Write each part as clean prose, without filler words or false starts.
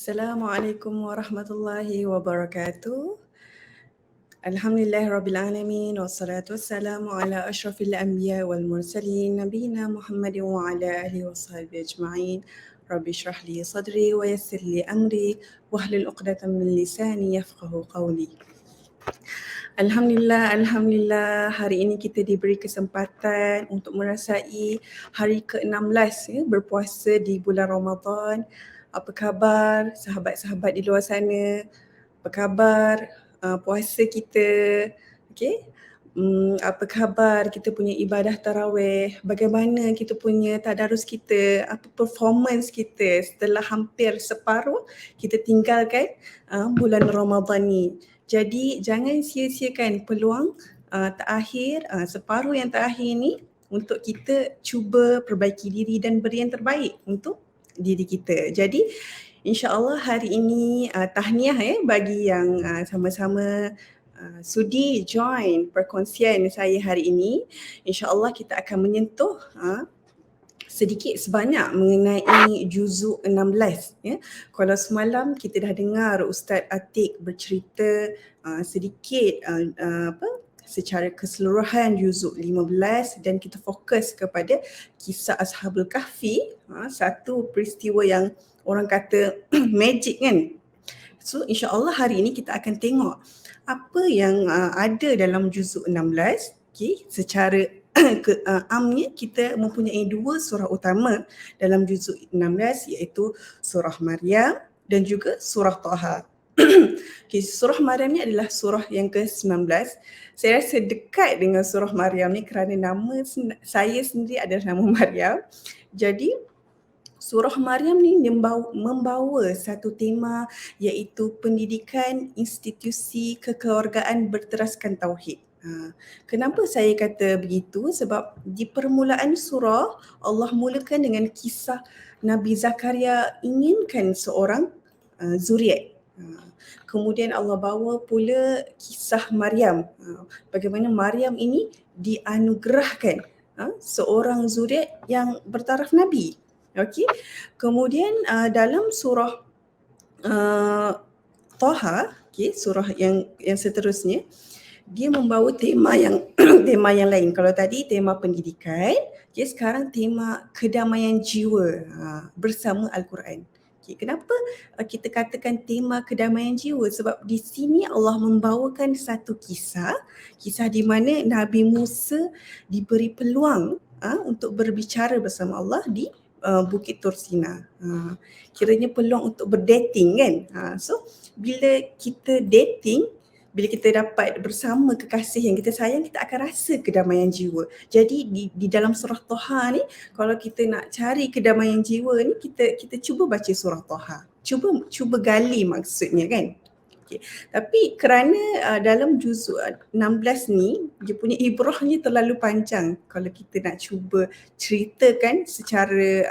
Assalamualaikum warahmatullahi wabarakatuh. Alhamdulillahirrabbilalamin wassalatu wassalamu ala ashrafil anbiya wal mursalin nabiyina Muhammadin wa ala alihi wa sahbihi ajma'in. Rabbi shrah li sadri wa yassir li amri wahlul 'uqdatam min lisani yafqahu qawli. Alhamdulillah, hari ini kita diberi kesempatan untuk merasai hari ke-16 berpuasa di bulan Ramadan. Apa khabar sahabat-sahabat di luar sana? Apa khabar puasa kita? Okey. Apa khabar kita punya ibadah tarawih? Bagaimana kita punya tadarus kita? Apa performance kita setelah hampir separuh kita tinggalkan bulan Ramadan ni? Jadi jangan sia-siakan peluang terakhir, separuh yang terakhir ni untuk kita cuba perbaiki diri dan beri yang terbaik untuk diri kita. Jadi insya-Allah hari ini tahniah bagi yang sama-sama sudi join perkongsian saya hari ini. InsyaAllah kita akan menyentuh sedikit sebanyak mengenai juzuk 16 ya. Kalau semalam kita dah dengar Ustaz Atik bercerita sedikit secara keseluruhan juzuk 15 dan kita fokus kepada kisah Ashabul Kahfi, satu peristiwa yang orang kata magic kan. So insya-Allah hari ini kita akan tengok apa yang ada dalam juzuk 16. Secara amnya kita mempunyai dua surah utama dalam juzuk 16 iaitu surah Maryam dan juga surah Taha. Surah Maryam ni adalah surah yang ke-19. Saya rasa dekat dengan surah Maryam ni kerana nama saya sendiri adalah nama Maryam. Jadi surah Maryam ni membawa satu tema iaitu pendidikan institusi kekeluargaan berteraskan tauhid. Kenapa saya kata begitu? Sebab di permulaan surah Allah mulakan dengan kisah Nabi Zakaria inginkan seorang zuriat. Kemudian Allah bawa pula kisah Maryam. Bagaimana Maryam ini dianugerahkan seorang zuriat yang bertaraf Nabi. Okey. Kemudian dalam surah Taha, surah yang seterusnya, dia membawa tema yang tema yang lain. Kalau tadi tema pendidikan, sekarang tema kedamaian jiwa bersama Al-Quran. Kenapa kita katakan tema kedamaian jiwa? Sebab di sini Allah membawakan satu kisah di mana Nabi Musa diberi peluang untuk berbicara bersama Allah di Bukit Tursina. Kiranya peluang untuk berdating kan. So bila kita dating, bila kita dapat bersama kekasih yang kita sayang, kita akan rasa kedamaian jiwa. Jadi di dalam surah Taha ni, kalau kita nak cari kedamaian jiwa ni, kita cuba baca surah Taha. Cuba gali maksudnya kan. Okay. Tapi kerana dalam juzuk 16 ni dia punya ibrahnya terlalu panjang, kalau kita nak cuba ceritakan secara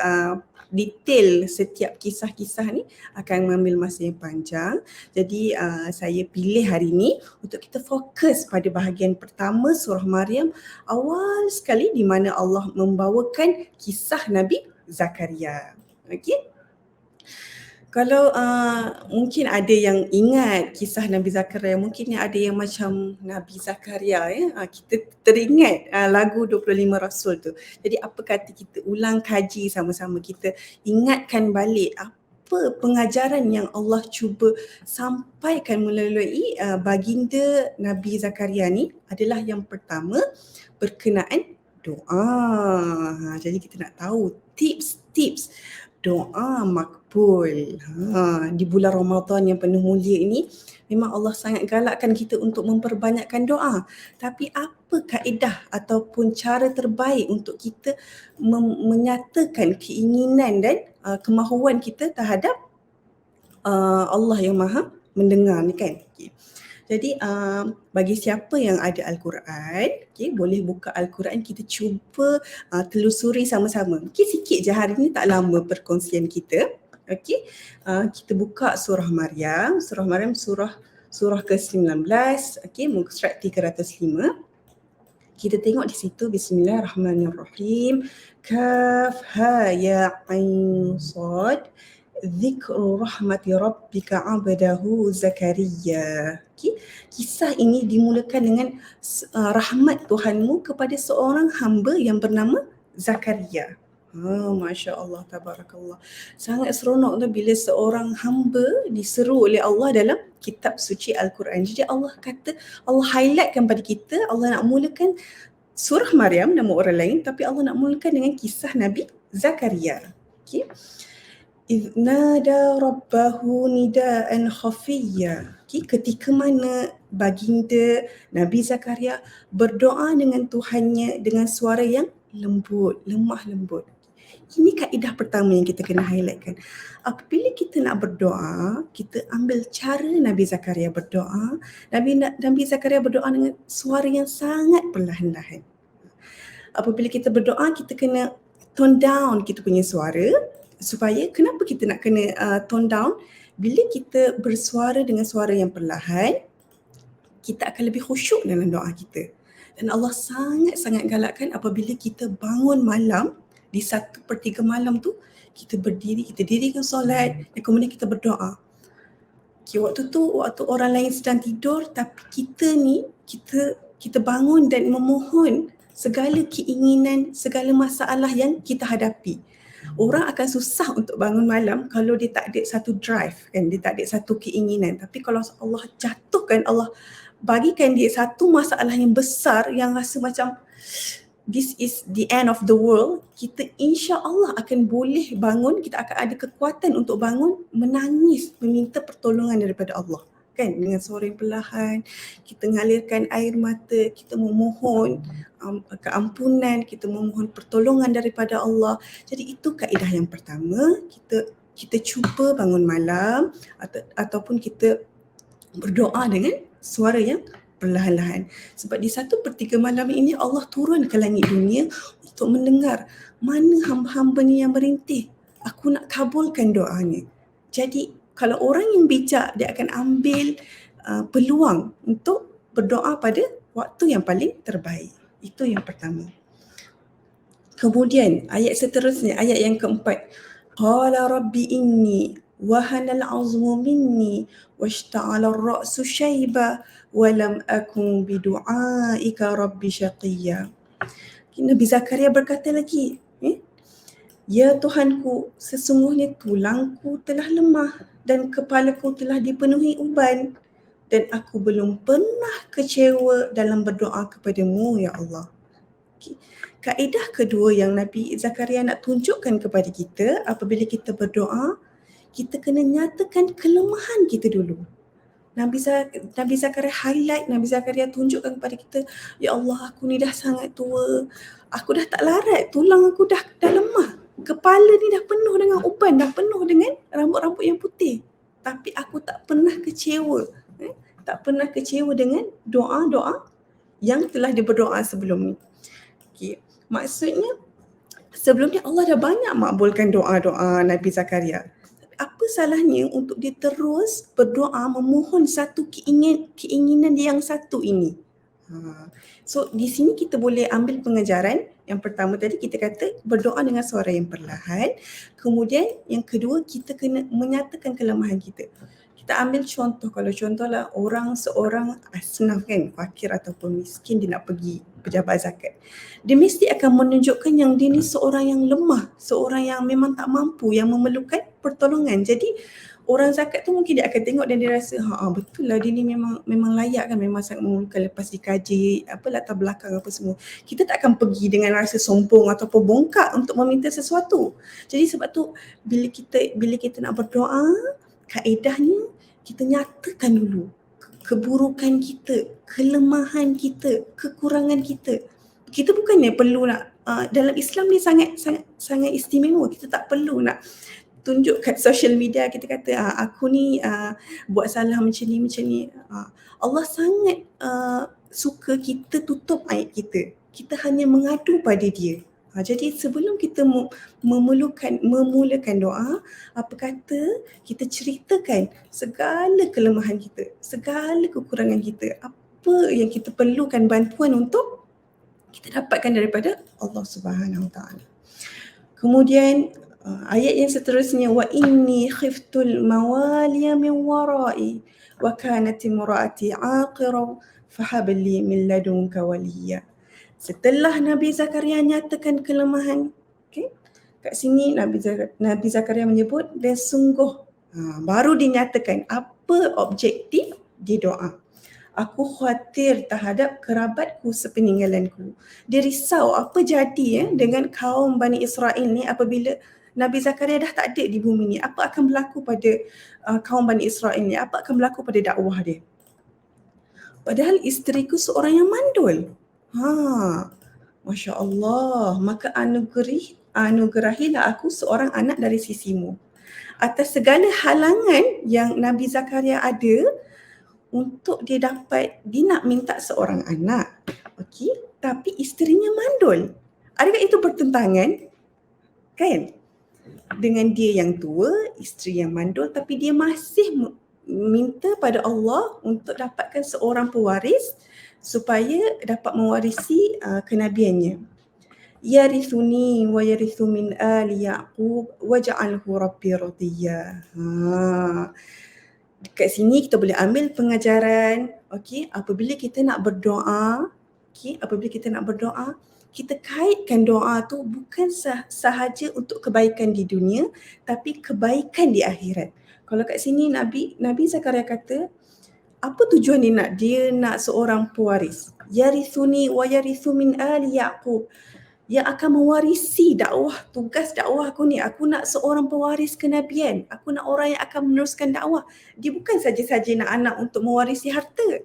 detail setiap kisah-kisah ni akan mengambil masa yang panjang. Jadi saya pilih hari ni untuk kita fokus pada bahagian pertama surah Maryam, awal sekali di mana Allah membawakan kisah Nabi Zakaria. Okey. Kalau mungkin ada yang ingat kisah Nabi Zakaria, mungkin ada yang macam Nabi Zakaria kita teringat lagu 25 Rasul tu. Jadi apa kata kita ulang kaji sama-sama, kita ingatkan balik apa pengajaran yang Allah cuba sampaikan melalui baginda Nabi Zakaria ni. Adalah yang pertama berkenaan doa. Jadi kita nak tahu tips-tips doa makbul. Di bulan Ramadan yang penuh mulia ini, memang Allah sangat galakkan kita untuk memperbanyakkan doa. Tapi apa kaedah ataupun cara terbaik untuk kita menyatakan keinginan dan kemahuan kita terhadap Allah yang Maha mendengar ni kan. Jadi bagi siapa yang ada Al-Quran, boleh buka Al-Quran, kita cuba telusuri sama-sama. Sikit je hari ni, tak lama perkongsian kita. Kita buka surah Maryam. Surah Maryam surah ke-19, muka surat 305. Kita tengok di situ, Bismillahirrahmanirrahim. Kaf ha ya ain sad. Dzikru rahmati rabbika abdahu Zakaria. Okay. Kisah ini dimulakan dengan rahmat Tuhanmu kepada seorang hamba yang bernama Zakaria. Masya Allah, tabarakallah. Sangat seronok tu bila seorang hamba diseru oleh Allah dalam kitab suci Al-Quran. Jadi Allah kata, Allah highlightkan pada kita, Allah nak mulakan surah Maryam, nama orang lain, tapi Allah nak mulakan dengan kisah Nabi Zakaria. Okay. إذ نادى ربه نداء خفيا. Ketika mana baginda Nabi Zakaria berdoa dengan Tuhannya dengan suara yang lembut, lemah lembut. Ini kaedah pertama yang kita kena highlightkan. Apabila kita nak berdoa, kita ambil cara Nabi Zakaria berdoa. Nabi Zakaria berdoa dengan suara yang sangat perlahan-lahan. Apabila kita berdoa, kita kena tone down kita punya suara. Supaya kenapa kita nak kena tone down? Bila kita bersuara dengan suara yang perlahan, kita akan lebih khusyuk dalam doa kita. Dan Allah sangat-sangat galakkan apabila kita bangun malam, di 1/3 malam tu, kita berdiri, kita dirikan solat dan kemudian kita berdoa. Okay, waktu orang lain sedang tidur, tapi kita ni, kita bangun dan memohon segala keinginan, segala masalah yang kita hadapi. Orang akan susah untuk bangun malam kalau dia tak ada satu drive kan, dia tak ada satu keinginan. Tapi kalau Allah jatuhkan, Allah bagikan dia satu masalah yang besar yang rasa macam this is the end of the world, kita insya-Allah akan boleh bangun, kita akan ada kekuatan untuk bangun, menangis, meminta pertolongan daripada Allah. Kan, dengan suara yang perlahan, kita mengalirkan air mata, kita memohon keampunan, kita memohon pertolongan daripada Allah. Jadi itu kaedah yang pertama, kita cuba bangun malam ataupun kita berdoa dengan suara yang perlahan-lahan. Sebab di 1/3 malam ini Allah turun ke langit dunia untuk mendengar mana hamba-hamba ni yang merintih. Aku nak kabulkan doanya. Jadi kalau orang yang bijak, dia akan ambil peluang untuk berdoa pada waktu yang paling terbaik. Itu yang pertama. Kemudian ayat seterusnya, ayat yang keempat. Qala rabbi inni wahana al-'azmu minni washta'ala ar-ra'su shayba wa lam akun bidu'aika rabbi syaqiyya. Nabi Zakaria berkata lagi, Ya Tuhanku, sesungguhnya tulangku telah lemah dan kepalaku telah dipenuhi uban dan aku belum pernah kecewa dalam berdoa kepadamu, Ya Allah. Kaedah kedua yang Nabi Zakaria nak tunjukkan kepada kita apabila kita berdoa, kita kena nyatakan kelemahan kita dulu. Nabi Zakaria highlight, Nabi Zakaria tunjukkan kepada kita, Ya Allah, aku ni dah sangat tua, aku dah tak larat, tulang aku dah lemah. Kepala ni dah penuh dengan uban, dah penuh dengan rambut-rambut yang putih. Tapi aku tak pernah kecewa. Tak pernah kecewa dengan doa-doa yang telah diberdoa sebelum ni. Okay. Maksudnya, sebelum ni Allah dah banyak makbulkan doa-doa Nabi Zakaria. Apa salahnya untuk dia terus berdoa memohon satu keinginan yang satu ini? So di sini kita boleh ambil pengajaran. Yang pertama tadi kita kata berdoa dengan suara yang perlahan. Kemudian yang kedua, kita kena menyatakan kelemahan kita. Kita ambil contoh, kalau contohlah seorang asnaf kan, fakir ataupun miskin, dia nak pergi pejabat zakat. Dia mesti akan menunjukkan yang dia ni seorang yang lemah, seorang yang memang tak mampu, yang memerlukan pertolongan. Jadi orang zakat tu mungkin dia akan tengok dan dia rasa betul lah dia ni memang layak kan, memang sangat memerlukan, lepas dikaji latar belakang apa semua. Kita tak akan pergi dengan rasa sombong ataupun bongkak untuk meminta sesuatu. Jadi sebab tu bila kita nak berdoa, kaedahnya kita nyatakan dulu keburukan kita, kelemahan kita, kekurangan kita. Kita bukannya perlu nak dalam Islam ni sangat istimewa. Kita tak perlu nak tunjuk kat social media, kita kata aku ni buat salah macam ni. Allah sangat suka kita tutup aib kita. Kita hanya mengadu pada dia. Jadi sebelum kita memulakan doa, apa kata kita ceritakan segala kelemahan kita, segala kekurangan kita, apa yang kita perlukan bantuan untuk kita dapatkan daripada Allah Subhanahu Wa Taala. Kemudian Ayat yang seterusnya, wa inni khiftul mawaliya min warai wa kanat imraati aqira fahab li min ladunka waliya. Setelah Nabi Zakaria nyatakan kelemahan, okay, kat sini Nabi Zakaria menyebut dan sungguh baru dinyatakan apa objektif di doa. Aku khawatir terhadap kerabatku sepeninggalanku. Dia risau apa jadi dengan kaum Bani Israel ni apabila Nabi Zakaria dah tak ada di bumi ni. Apa akan berlaku pada kaum Bani Israel ni? Apa akan berlaku pada dakwah dia? Padahal isteriku seorang yang mandul. Masya Allah. Maka anugerahilah aku seorang anak dari sisimu. Atas segala halangan yang Nabi Zakaria ada, untuk dia nak minta seorang anak. Okey, tapi isterinya mandul. Adakah itu bertentangan? Kan? Dengan dia yang tua, isteri yang mandul, tapi dia masih minta pada Allah untuk dapatkan seorang pewaris supaya dapat mewarisi kenabiannya. Yarithuni wa yarithu min ali Yaqub waj'alhu rabbi radiyya. Dekat sini kita boleh ambil pengajaran, okey, apabila kita nak berdoa, kita kaitkan doa tu bukan sahaja untuk kebaikan di dunia, tapi kebaikan di akhirat. Kalau kat sini Nabi Zakaria kata, apa tujuan dia nak seorang pewaris? Yarithuni wa yarithu min ali Yaqub. Yang akan mewarisi dakwah, tugas dakwah aku ni. Aku nak seorang pewaris kenabian. Aku nak orang yang akan meneruskan dakwah. Dia bukan saja-saja nak anak untuk mewarisi harta.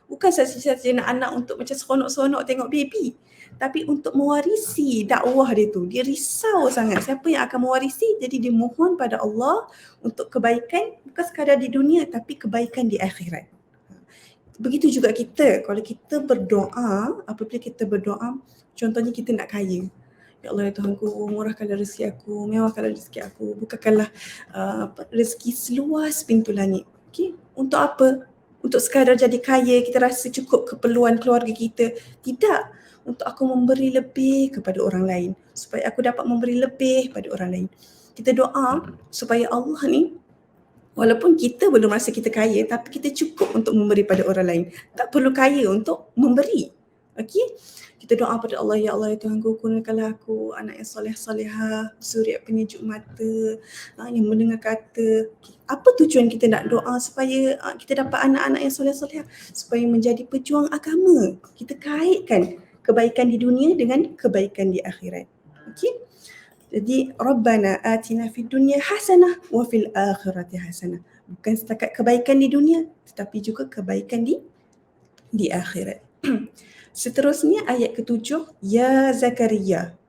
Bukan saja-saja nak anak untuk macam seronok-seronok tengok baby. Tapi untuk mewarisi dakwah dia tu. Dia risau sangat siapa yang akan mewarisi. Jadi dia mohon pada Allah untuk kebaikan, bukan sekadar di dunia tapi kebaikan di akhirat. Begitu juga kita, kalau kita berdoa, apabila kita berdoa, contohnya kita nak kaya. Ya Allah ya Tuhanku, murahkanlah rezeki aku, mewahkanlah rezeki aku, bukakanlah rezeki seluas pintu langit. Okay? Untuk apa? Untuk sekadar jadi kaya, kita rasa cukup keperluan keluarga kita. Tidak. Untuk aku memberi lebih kepada orang lain. Supaya aku dapat memberi lebih pada orang lain. Kita doa supaya Allah ni, walaupun kita belum rasa kita kaya, tapi kita cukup untuk memberi pada orang lain. Tak perlu kaya untuk memberi. Okey? Kita doa pada Allah, ya Allah ya Tuhanku, kurniakanlah aku anak yang soleh-solehah, suri penyejuk mata, yang mendengar kata. Apa tujuan kita nak doa? Supaya kita dapat anak-anak yang soleh-solehah, supaya menjadi pejuang agama. Kita kaitkan kebaikan di dunia dengan kebaikan di akhirat. Okey? Jadi Rabbana atina fid dunya hasanah wa fil akhirati hasanah. Bukan setakat kebaikan di dunia tetapi juga kebaikan di akhirat. Seterusnya ayat ke-7, ya Zakaria.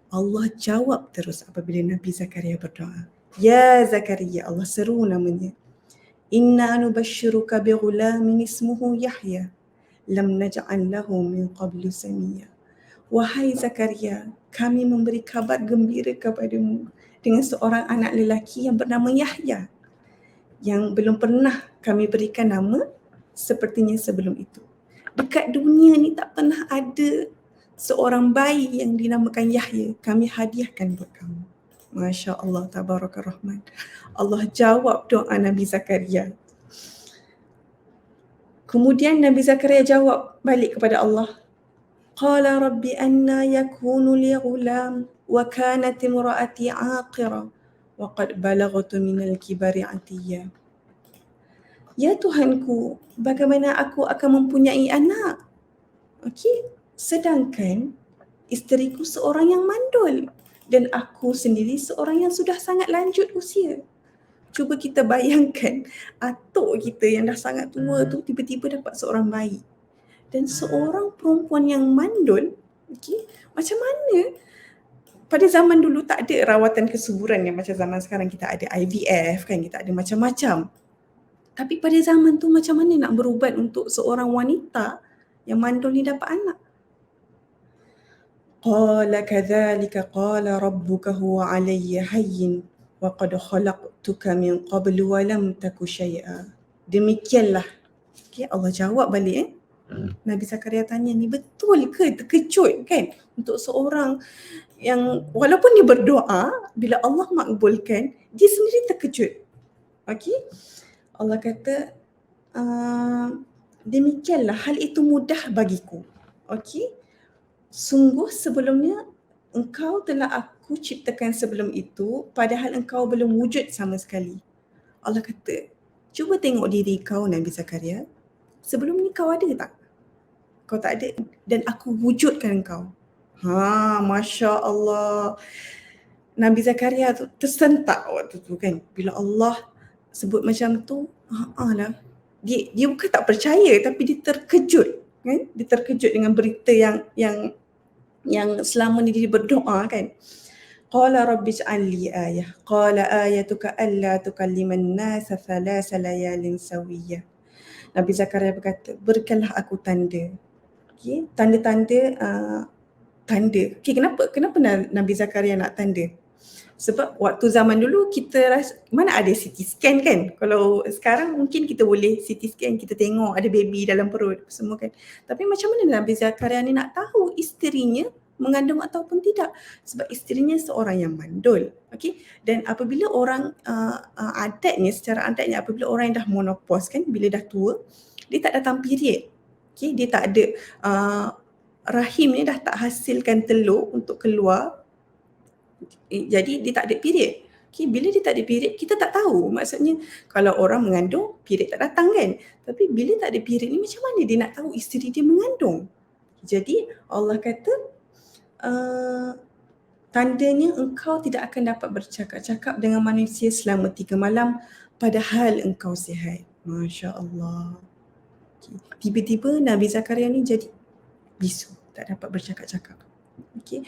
Allah jawab terus apabila Nabi Zakaria berdoa. Ya Zakaria, Allah seru namanya. Inna nubashshiruka bi ghulamin ismuhu Yahya lam naj'al lahu min qablu samiyya. Wahai Zakaria, kami memberi kabar gembira kepadamu dengan seorang anak lelaki yang bernama Yahya, yang belum pernah kami berikan nama sepertinya sebelum itu. Dekat dunia ni tak pernah ada seorang bayi yang dinamakan Yahya. Kami hadiahkan buat kamu. Masya Allah, tabarakar rahman. Allah jawab doa Nabi Zakaria. Kemudian Nabi Zakaria jawab balik kepada Allah. Qala rabbi anna yakunu li ghulam wa kanat imraati aqira wa qad balaghtu minal kibari atiyya. Ya Tuhanku, bagaimana aku akan mempunyai anak? Okey, sedangkan isteriku seorang yang mandul dan aku sendiri seorang yang sudah sangat lanjut usia. Cuba kita bayangkan atuk kita yang dah sangat tua tu tiba-tiba dapat seorang bayi. Dan seorang perempuan yang mandul, okay, macam mana? Pada zaman dulu tak ada rawatan kesuburan yang macam zaman sekarang kita ada IVF kan, kita ada macam-macam. Tapi pada zaman tu macam mana nak berubat untuk seorang wanita yang mandul ni dapat anak? Qala kadzalika qala rabbuka huwa alayya hayyin wa qad khalaqtuka min qablu wa lam taku syai'a. Demikianlah. Okay, Allah jawab balik Nabi Zakaria tanya, ni betul ke? Terkejut kan? Untuk seorang yang walaupun dia berdoa, bila Allah makbulkan, dia sendiri terkejut. Okey? Allah kata, demikianlah hal itu mudah bagiku. Okey? Sungguh sebelumnya engkau telah aku ciptakan sebelum itu, padahal engkau belum wujud sama sekali. Allah kata, cuba tengok diri kau Nabi Zakaria. Sebelum ni kau ada tak? Kau tak ada dan aku wujudkan kau. Masya Allah. Nabi Zakaria tu tersentak waktu tu kan. Bila Allah sebut macam tu, lah. Dia bukan tak percaya tapi dia terkejut kan? Dia terkejut dengan berita yang selama ni dia berdoa kan. Qala rabbi ij'al li ayah. Qala ayatuka alla tukalliman nasa thalatha layalin sawiyah. Nabi Zakaria berkata, berikanlah aku tanda. Okay, tanda-tanda tanda. Okay, kenapa Nabi Zakaria nak tanda? Sebab waktu zaman dulu kita rasa, mana ada CT scan kan? Kalau sekarang mungkin kita boleh CT scan, kita tengok ada baby dalam perut semua kan. Tapi macam mana Nabi Zakaria ni nak tahu isterinya mengandung ataupun tidak? Sebab isterinya seorang yang mandul. Okay? Dan apabila orang secara adatnya apabila orang yang dah menopause kan, bila dah tua, dia tak datang period. Okay? Dia tak ada rahim ni dah tak hasilkan telur untuk keluar. Jadi dia tak ada period. Okay, bila dia tak ada period, kita tak tahu. Maksudnya kalau orang mengandung, period tak datang kan. Tapi bila tak ada period ni, macam mana dia nak tahu isteri dia mengandung? Jadi Allah kata, tandanya engkau tidak akan dapat bercakap-cakap dengan manusia selama 3 malam padahal engkau sihat. Masya Allah. Okay. Tiba-tiba Nabi Zakaria ni jadi bisu, tak dapat bercakap-cakap. Okay.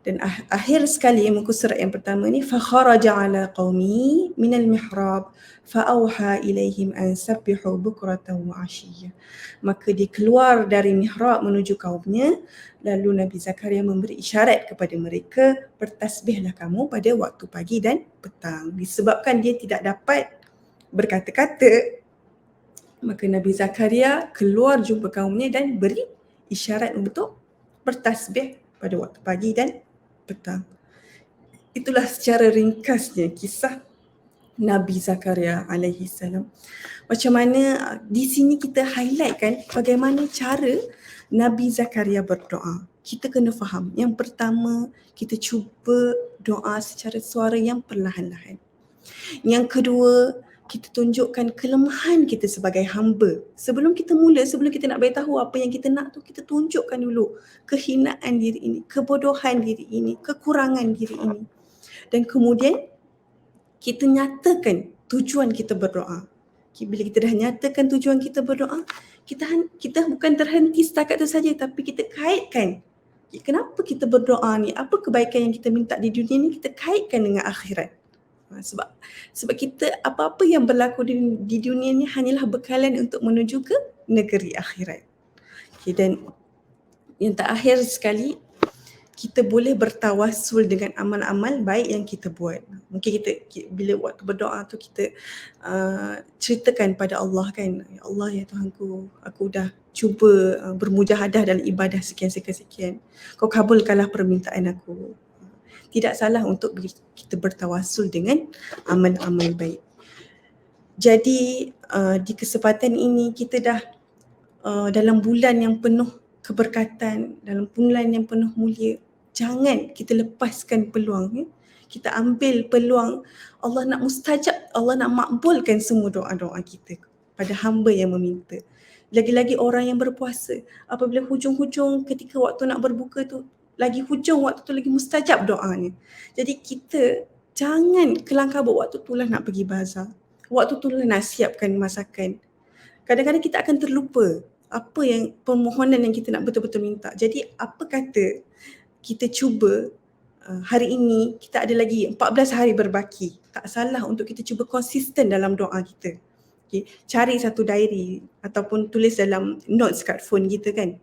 Dan akhir sekali muka surat yang pertama ni, fakharaja ala qaumi minal mihrab faauha ilaihim an sabbihu bukratan wa ashiyya. Maka dia keluar dari mihrab menuju kaumnya, lalu Nabi Zakaria memberi isyarat kepada mereka, bertasbihlah kamu pada waktu pagi dan petang. Disebabkan dia tidak dapat berkata-kata, maka Nabi Zakaria keluar jumpa kaumnya dan beri isyarat untuk bertasbih pada waktu pagi dan petang. Itulah secara ringkasnya kisah Nabi Zakaria alaihi salam. Macam mana di sini kita highlight kan bagaimana cara Nabi Zakaria berdoa. Kita kena faham. Yang pertama, kita cuba doa secara suara yang perlahan-lahan. Yang kedua, kita tunjukkan kelemahan kita sebagai hamba. Sebelum kita nak beritahu apa yang kita nak tu, kita tunjukkan dulu kehinaan diri ini, kebodohan diri ini, kekurangan diri ini. Dan kemudian kita nyatakan tujuan kita berdoa. Bila kita dah nyatakan tujuan kita berdoa, kita bukan terhenti setakat itu saja, tapi kita kaitkan. Kenapa kita berdoa ni? Apa kebaikan yang kita minta di dunia ni, kita kaitkan dengan akhirat. Sebab kita apa-apa yang berlaku di dunia ni hanyalah bekalan untuk menuju ke negeri akhirat. Okay, dan yang terakhir sekali, kita boleh bertawassul dengan amal-amal baik yang kita buat. Mungkin kita bila waktu berdoa tu kita ceritakan pada Allah kan, ya Allah ya Tuhanku, aku dah cuba bermujahadah dalam ibadah sekian. Kau kabulkanlah permintaan aku. Tidak salah untuk kita bertawassul dengan amal-amal baik. Jadi di kesempatan ini kita dah dalam bulan yang penuh keberkatan, dalam bulan yang penuh mulia, jangan kita lepaskan peluang. Kita ambil peluang. Allah nak mustajab, Allah nak makbulkan semua doa-doa kita pada hamba yang meminta. Lagi-lagi orang yang berpuasa, apabila hujung-hujung ketika waktu nak berbuka tu, lagi hujung waktu tu lagi mustajab doanya. Jadi kita jangan kelang kabut waktu tu lah nak pergi bazar. Waktu tu lah nak siapkan masakan. Kadang-kadang kita akan terlupa apa yang permohonan yang kita nak betul-betul minta. Jadi apa kata kita cuba hari ini kita ada lagi 14 hari berbaki. Tak salah untuk kita cuba konsisten dalam doa kita. Okay. Cari satu diary ataupun tulis dalam notes kat phone kita kan.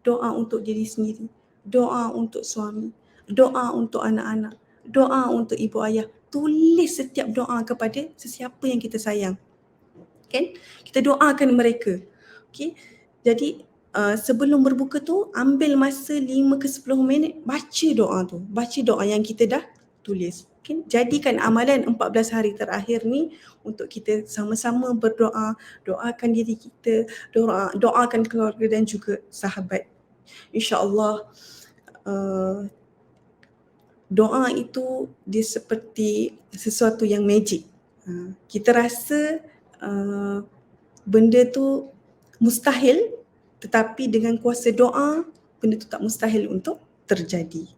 Doa untuk diri sendiri, doa untuk suami, doa untuk anak-anak, doa untuk ibu ayah. Tulis setiap doa kepada sesiapa yang kita sayang. kan? Kita doakan mereka. Okey. Jadi sebelum berbuka tu ambil masa 5 ke 10 minit baca doa tu. Baca doa yang kita dah tulis. Okay? Jadikan amalan 14 hari terakhir ni untuk kita sama-sama berdoa, doakan diri kita, doakan keluarga dan juga sahabat. InsyaAllah doa itu dia seperti sesuatu yang magic. Kita rasa benda tu mustahil, tetapi dengan kuasa doa benda tu tak mustahil untuk terjadi.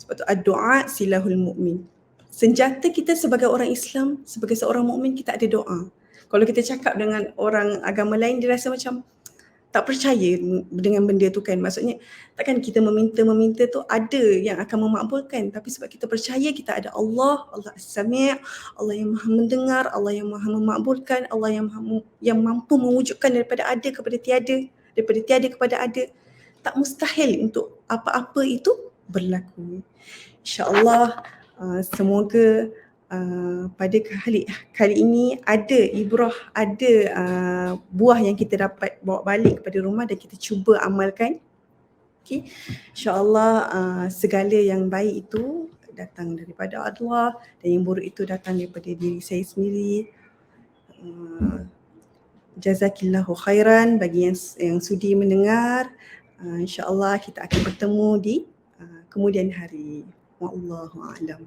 Sebab tu doa silahul mukmin. Senjata kita sebagai orang Islam, sebagai seorang mukmin, kita ada doa. Kalau kita cakap dengan orang agama lain, dia rasa macam tak percaya dengan benda tu kan. Maksudnya takkan kita meminta tu ada yang akan memakbulkan, tapi sebab kita percaya kita ada Allah, Allah As-Sami', Allah yang Maha mendengar, Allah yang Maha memakbulkan, Allah yang mampu mewujudkan daripada ada kepada tiada, daripada tiada kepada ada. Tak mustahil untuk apa-apa itu berlaku. InsyaAllah semoga pada kali ini ada ibrah, ada buah yang kita dapat bawa balik kepada rumah dan kita cuba amalkan. Okay. InsyaAllah segala yang baik itu datang daripada Allah dan yang buruk itu datang daripada diri saya sendiri. Jazakillahu khairan bagi yang sudi mendengar. InsyaAllah kita akan bertemu di kemudian hari. Wallahu a'lam.